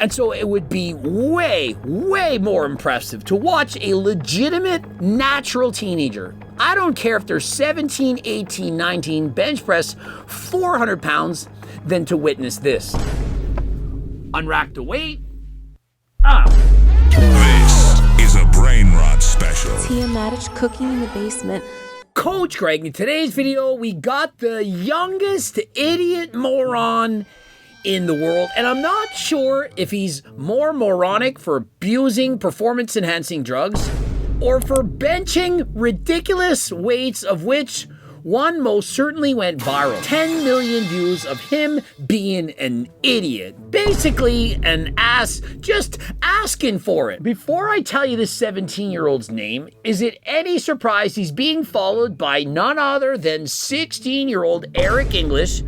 And so it would be way, way more impressive to watch a legitimate, natural teenager, I don't care if they're 17, 18, 19, bench press 400 pounds, than to witness this. Unrack the weight. This is a brain rot special. Tiamatich cooking in the basement. Coach Greg, in today's video, we got the youngest idiot moron in the world, and I'm not sure if he's more moronic for abusing performance-enhancing drugs or for benching ridiculous weights, of which one most certainly went viral. 10 million views of him being an idiot. Basically an ass, just asking for it. Before I tell you this 17-year-old's name, is it any surprise he's being followed by none other than 16-year-old Eric English,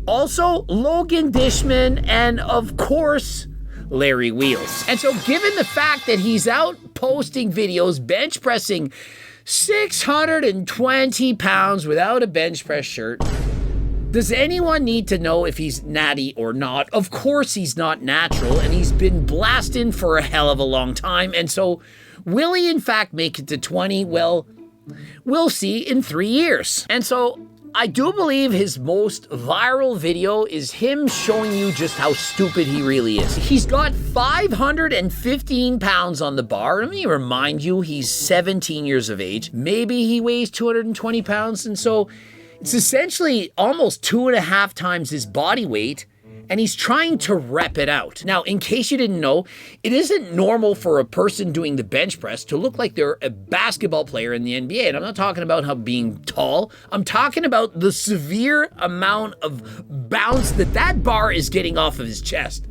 also Logan Dishman, and of course, Larry Wheels. And so given the fact that he's out posting videos bench pressing 620 pounds without a bench press shirt, does anyone need to know if he's natty or not? Of course he's not natural, and he's been blasting for a hell of a long time. And so will he in fact make it to 20? Well, we'll see in 3 years. And so I do believe his most viral video is him showing you just how stupid he really is. He's got 515 pounds on the bar. Let me remind you, he's 17 years of age. Maybe he weighs 220 pounds, and so it's essentially almost 2.5 times his body weight, and he's trying to rep it out. Now, in case you didn't know, it isn't normal for a person doing the bench press to look like they're a basketball player in the NBA. And I'm not talking about how being tall. I'm talking about the severe amount of bounce that bar is getting off of his chest.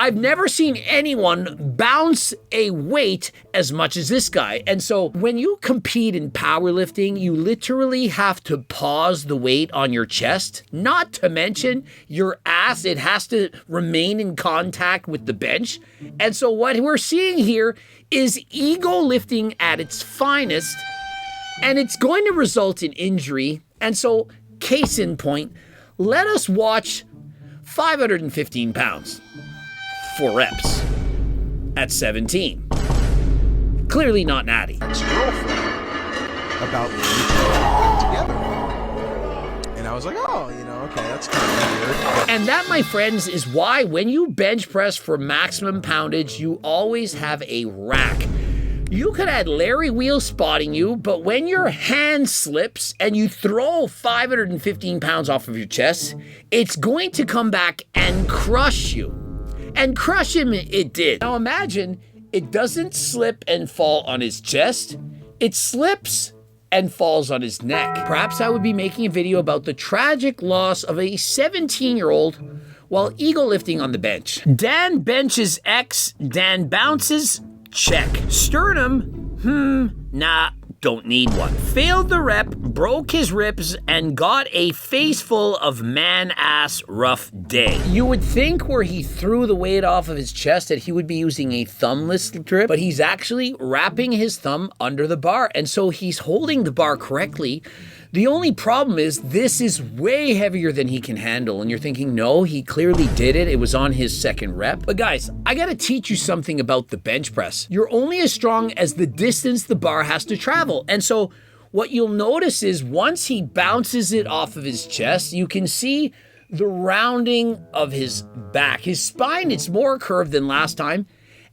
I've never seen anyone bounce a weight as much as this guy. And so when you compete in powerlifting, you literally have to pause the weight on your chest, not to mention your ass. It has to remain in contact with the bench. And so what we're seeing here is ego lifting at its finest, and it's going to result in injury. And so, case in point, let us watch 515 pounds. 4 reps at 17. Clearly not natty. Ex-girlfriend about me together. And I was like, oh, okay, that's kind of weird. And that, my friends, is why when you bench press for maximum poundage, you always have a rack. You could have Larry Wheels spotting you, but when your hand slips and you throw 515 pounds off of your chest, it's going to come back and crush you. And crush him it did. Now imagine it doesn't slip and fall on his chest. It slips and falls on his neck. Perhaps I would be making a video about the tragic loss of a 17-year-old while ego lifting on the bench. Dan benches X, Dan bounces, check. Sternum, nah, don't need one. Failed the rep, broke his ribs, and got a face full of man-ass rough day. You would think where he threw the weight off of his chest that he would be using a thumbless grip, but he's actually wrapping his thumb under the bar, and so he's holding the bar correctly. The only problem is this is way heavier than he can handle, and you're thinking, no, he clearly did it. It was on his second rep. But guys, I gotta teach you something about the bench press. You're only as strong as the distance the bar has to travel. And so what you'll notice is once he bounces it off of his chest, you can see the rounding of his back. His spine, it's more curved than last time.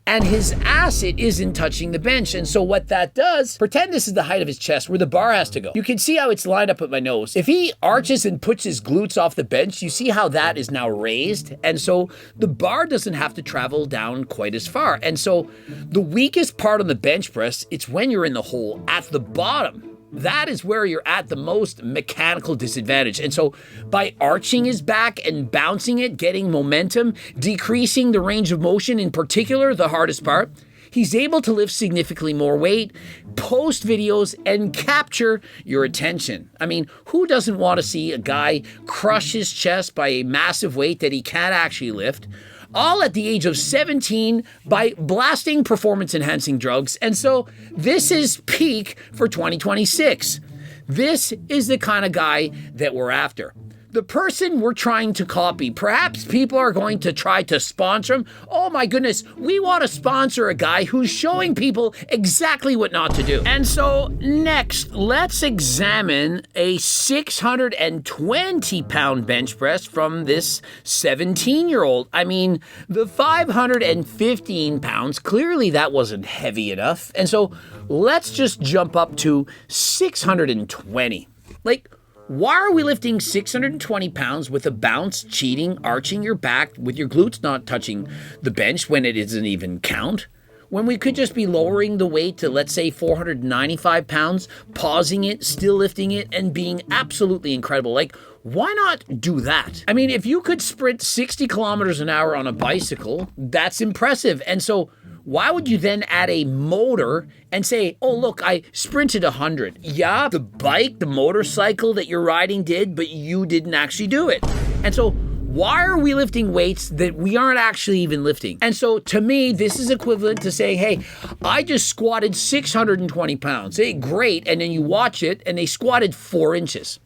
And his ass, it isn't touching the bench. And so what that does, pretend this is the height of his chest where the bar has to go. You can see how it's lined up with my nose. If he arches and puts his glutes off the bench, you see how that is now raised. And so the bar doesn't have to travel down quite as far. And so the weakest part on the bench press, it's when you're in the hole at the bottom. That is where you're at the most mechanical disadvantage. And so by arching his back and bouncing it, getting momentum, decreasing the range of motion, in particular, the hardest part, he's able to lift significantly more weight, post videos, and capture your attention. I mean, who doesn't want to see a guy crush his chest by a massive weight that he can't actually lift? All at the age of 17 by blasting performance-enhancing drugs. And so this is peak for 2026. This is the kind of guy that we're after. the person we're trying to copy. Perhaps people are going to try to sponsor him. Oh my goodness, we want to sponsor a guy who's showing people exactly what not to do. And so next, let's examine a 620-pound bench press from this 17-year-old. I mean, the 515 pounds, clearly that wasn't heavy enough. And so let's just jump up to 620. Like, why are we lifting 620 pounds with a bounce, cheating, arching your back with your glutes not touching the bench when it doesn't even count? When we could just be lowering the weight to, let's say, 495 pounds, pausing it, still lifting it, and being absolutely incredible. Like, why not do that? I mean, if you could sprint 60 kilometers an hour on a bicycle, that's impressive. And so why would you then add a motor and say, oh, look, I sprinted 100. Yeah, the bike, the motorcycle that you're riding did, but you didn't actually do it. And so why are we lifting weights that we aren't actually even lifting? And so to me, this is equivalent to saying, hey, I just squatted 620 pounds. Hey, great. And then you watch it and they squatted 4 inches.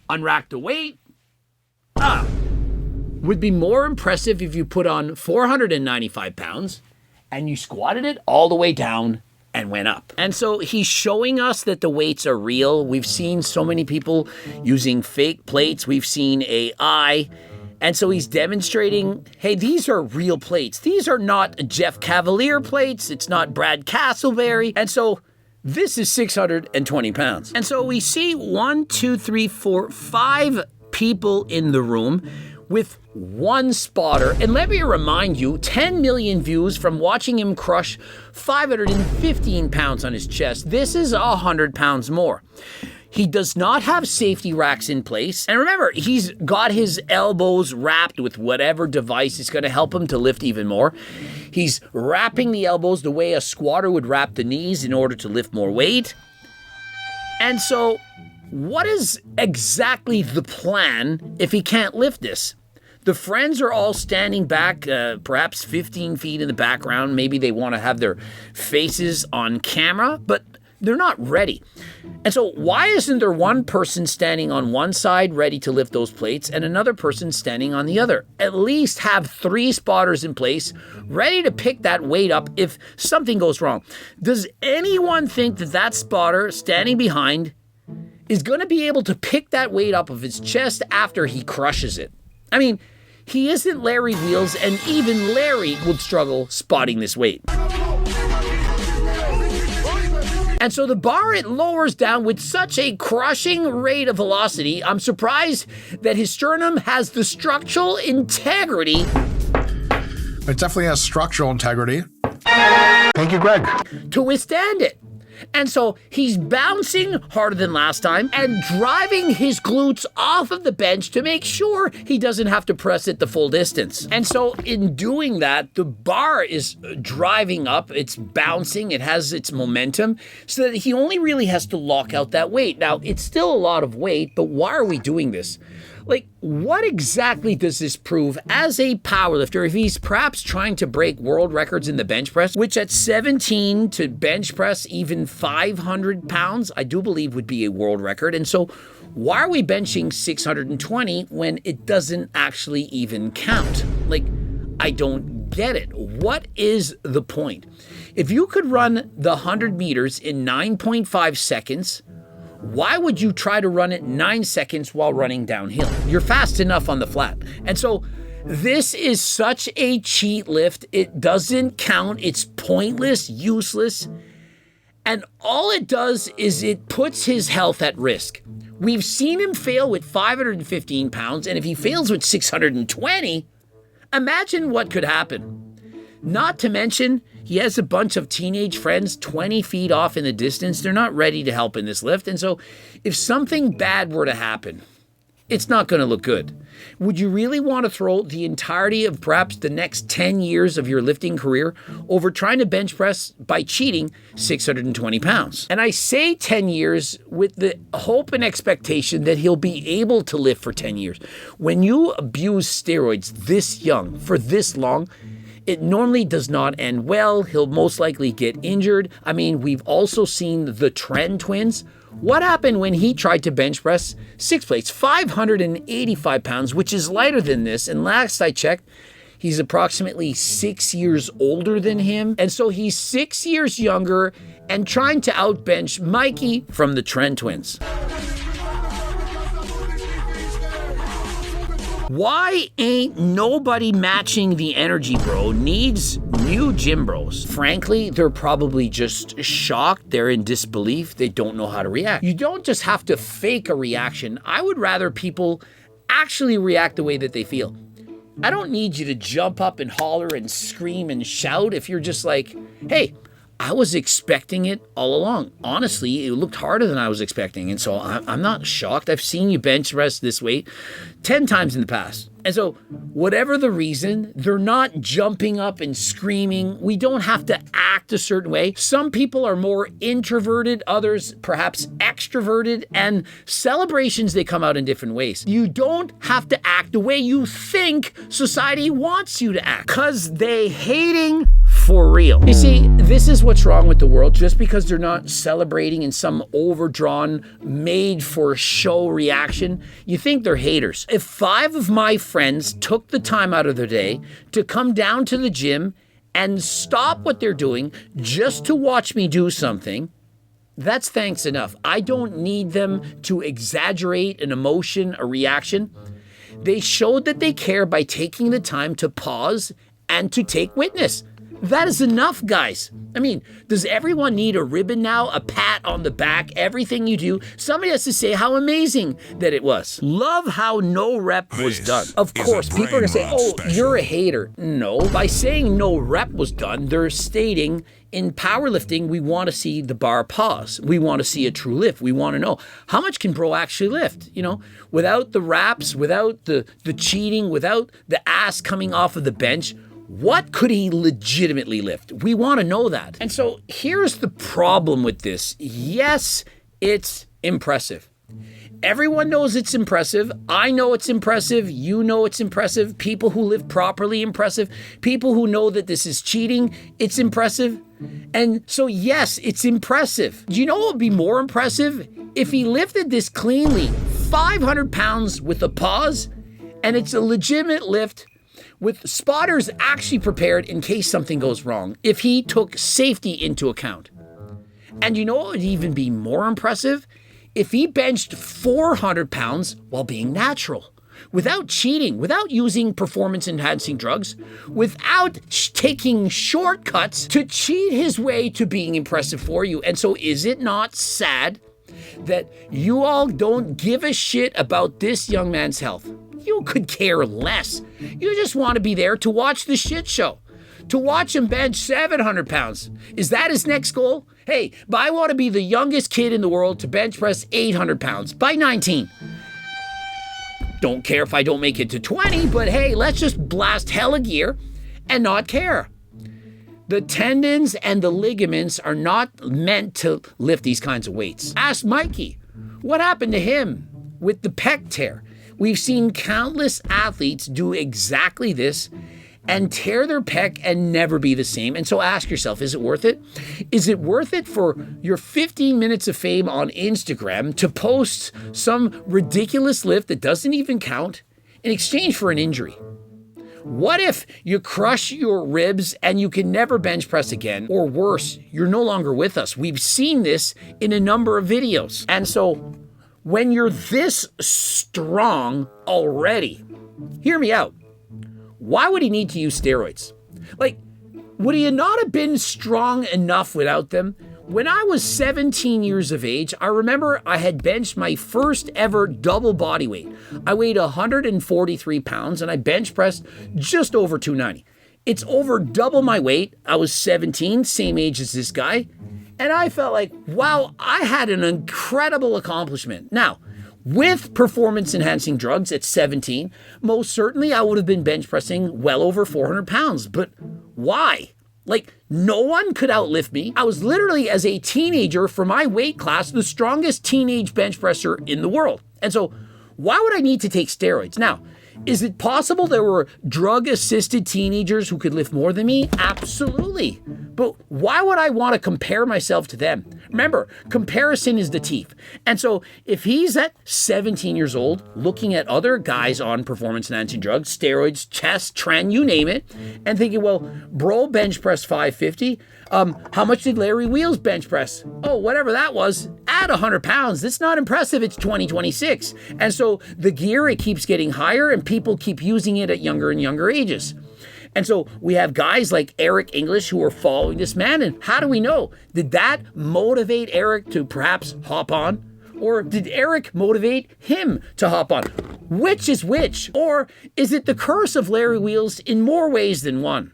Unrack the weight. Would be more impressive if you put on 495 pounds and you squatted it all the way down and went up. And so he's showing us that the weights are real. We've seen so many people using fake plates. We've seen AI. And so he's demonstrating, hey, these are real plates. These are not Jeff Cavalier plates. It's not Brad Castleberry. And so this is 620 pounds. And so we see 1, 2, 3, 4, 5 people in the room with one spotter. And let me remind you, 10 million views from watching him crush 515 pounds on his chest. This is 100 pounds more. He does not have safety racks in place. And remember, he's got his elbows wrapped with whatever device is going to help him to lift even more. He's wrapping the elbows the way a squatter would wrap the knees in order to lift more weight. And so, what is exactly the plan if he can't lift this? The friends are all standing back, perhaps 15 feet in the background. Maybe they want to have their faces on camera, but they're not ready. And so why isn't there one person standing on one side ready to lift those plates and another person standing on the other? At least have 3 spotters in place ready to pick that weight up if something goes wrong. Does anyone think that that spotter standing behind is going to be able to pick that weight up of his chest after he crushes it? I mean, he isn't Larry Wheels, and even Larry would struggle spotting this weight. And so the bar, it lowers down with such a crushing rate of velocity, I'm surprised that his sternum has the structural integrity. It definitely has structural integrity. Thank you, Greg. To withstand it. And so he's bouncing harder than last time and driving his glutes off of the bench to make sure he doesn't have to press it the full distance. And so in doing that, the bar is driving up, it's bouncing, it has its momentum, so that he only really has to lock out that weight. Now, it's still a lot of weight, but why are we doing this? Like, what exactly does this prove as a powerlifter if he's perhaps trying to break world records in the bench press, which at 17 to bench press even 500 pounds, I do believe would be a world record. And so why are we benching 620 when it doesn't actually even count? Like, I don't get it. What is the point? If you could run the 100 meters in 9.5 seconds, why would you try to run it 9 seconds while running downhill? You're fast enough on the flat. And so this is such a cheat lift. It doesn't count. It's pointless, useless. And all it does is it puts his health at risk. We've seen him fail with 515 pounds, and if he fails with 620, imagine what could happen. Not to mention, he has a bunch of teenage friends 20 feet off in the distance. They're not ready to help in this lift. And so if something bad were to happen, it's not going to look good. Would you really want to throw the entirety of perhaps the next 10 years of your lifting career over trying to bench press by cheating 620 pounds? And I say 10 years with the hope and expectation that he'll be able to lift for 10 years. When you abuse steroids this young for this long, it normally does not end well. He'll most likely get injured. I mean, we've also seen the Trend twins What happened when he tried to bench press 6 plates, 585 pounds, which is lighter than this? And last I checked, he's approximately 6 years older than him. And so he's 6 years younger and trying to outbench Mikey from the Trent Twins. Why ain't nobody matching the energy, bro? Needs new gym bros. Frankly, they're probably just shocked. They're in disbelief. They don't know how to react. You don't just have to fake a reaction. I would rather people actually react the way that they feel. I don't need you to jump up and holler and scream and shout if you're just like, hey, I was expecting it all along. Honestly, it looked harder than I was expecting. And so I'm not shocked. I've seen you bench press this weight 10 times in the past. And so whatever the reason, they're not jumping up and screaming. We don't have to act a certain way. Some people are more introverted, others perhaps extroverted, and celebrations, they come out in different ways. You don't have to act the way you think society wants you to act because they hating for real. You see, this is what's wrong with the world. Just because they're not celebrating in some overdrawn, made-for-show reaction, you think they're haters. If 5 of my friends took the time out of their day to come down to the gym and stop what they're doing just to watch me do something, that's thanks enough. I don't need them to exaggerate an emotion, a reaction. They showed that they care by taking the time to pause and to take witness. That is enough, guys. I mean, does everyone need a ribbon now, a pat on the back, everything you do? Somebody has to say how amazing that it was. Love how no rep was done. Of course, people are going to say, oh, you're a hater. No, by saying no rep was done, they're stating in powerlifting, we want to see the bar pause. We want to see a true lift. We want to know how much can bro actually lift, you know, without the wraps, without the cheating, without the ass coming off of the bench. What could he legitimately lift? We want to know that. And so here's the problem with this. Yes, it's impressive. Everyone knows it's impressive. I know it's impressive. You know it's impressive. People who live properly, impressive. People who know that this is cheating, it's impressive. And so yes, it's impressive. Do you know what would be more impressive? If he lifted this cleanly, 500 pounds with a pause, and it's a legitimate lift with spotters actually prepared in case something goes wrong, if he took safety into account. And you know what would even be more impressive? If he benched 400 pounds while being natural, without cheating, without using performance-enhancing drugs, without taking shortcuts to cheat his way to being impressive for you. And so is it not sad that you all don't give a shit about this young man's health? You could care less. You just want to be there to watch the shit show. To watch him bench 700 pounds. Is that his next goal? Hey, but I want to be the youngest kid in the world to bench press 800 pounds by 19. Don't care if I don't make it to 20, but hey, let's just blast hella gear and not care. The tendons and the ligaments are not meant to lift these kinds of weights. Ask Mikey. What happened to him with the pec tear? We've seen countless athletes do exactly this and tear their pec and never be the same. And so ask yourself, is it worth it? Is it worth it for your 15 minutes of fame on Instagram to post some ridiculous lift that doesn't even count in exchange for an injury? What if you crush your ribs and you can never bench press again? Or worse, you're no longer with us. We've seen this in a number of videos. And so when you're this strong already, hear me out. Why would he need to use steroids? Like, would he not have been strong enough without them? When I was 17 years of age, I remember I had benched my first ever double body weight. I weighed 143 pounds and I bench pressed just over 290. It's over double my weight. I was 17, same age as this guy. And I felt like, wow, I had an incredible accomplishment. Now, with performance-enhancing drugs at 17, most certainly I would have been bench pressing well over 400 pounds. But why? Like, no one could outlift me. I was literally, as a teenager, for my weight class, the strongest teenage bench presser in the world. And so, why would I need to take steroids? Now, is it possible there were drug-assisted teenagers who could lift more than me? Absolutely. But why would I want to compare myself to them? Remember, comparison is the thief. And so if he's at 17 years old, looking at other guys on performance-enhancing drugs, steroids, chest, tren, you name it, and thinking, well, bro bench press 550, how much did Larry Wheels bench press? Oh, whatever that was, add 100 pounds. That's not impressive. It's 2026. And so the gear, it keeps getting higher and people keep using it at younger and younger ages. And so we have guys like Eric English who are following this man. And how do we know? Did that motivate Eric to perhaps hop on? Or did Eric motivate him to hop on? Which is which? Or is it the curse of Larry Wheels in more ways than one?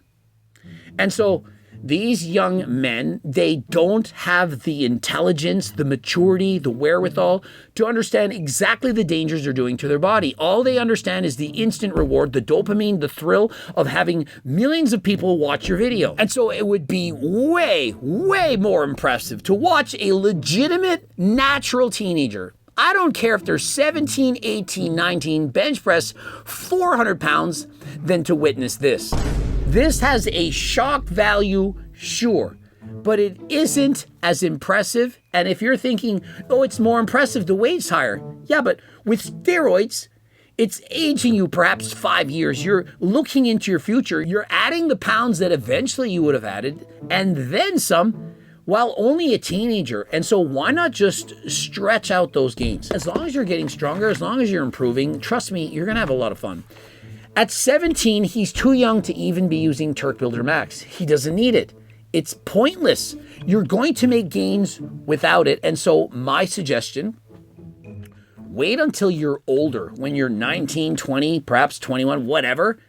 And so these young men, they don't have the intelligence, the maturity, the wherewithal to understand exactly the dangers they're doing to their body. All they understand is the instant reward, the dopamine, the thrill of having millions of people watch your video. And so it would be way, way more impressive to watch a legitimate, natural teenager. I don't care if they're 17, 18, 19, bench press 400 pounds, than to witness this. This has a shock value, sure, but it isn't as impressive. And if you're thinking, oh, it's more impressive, the weight's higher. Yeah, but with steroids, it's aging you perhaps 5 years. You're looking into your future. You're adding the pounds that eventually you would have added, and then some, while only a teenager. And so why not just stretch out those gains? As long as you're getting stronger, as long as you're improving, trust me, you're going to have a lot of fun. At 17, he's too young to even be using Turk Builder Max. He doesn't need it. It's pointless. You're going to make gains without it. And so my suggestion, wait until you're older, when you're 19, 20, perhaps 21, whatever.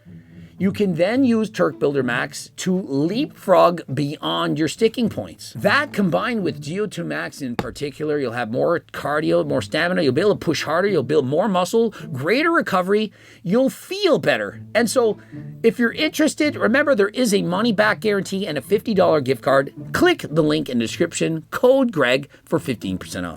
You can then use Turk Builder Max to leapfrog beyond your sticking points. That combined with GO2 Max in particular, you'll have more cardio, more stamina, you'll be able to push harder, you'll build more muscle, greater recovery, you'll feel better. And so if you're interested, remember there is a money back guarantee and a $50 gift card. Click the link in the description, code Greg for 15% off.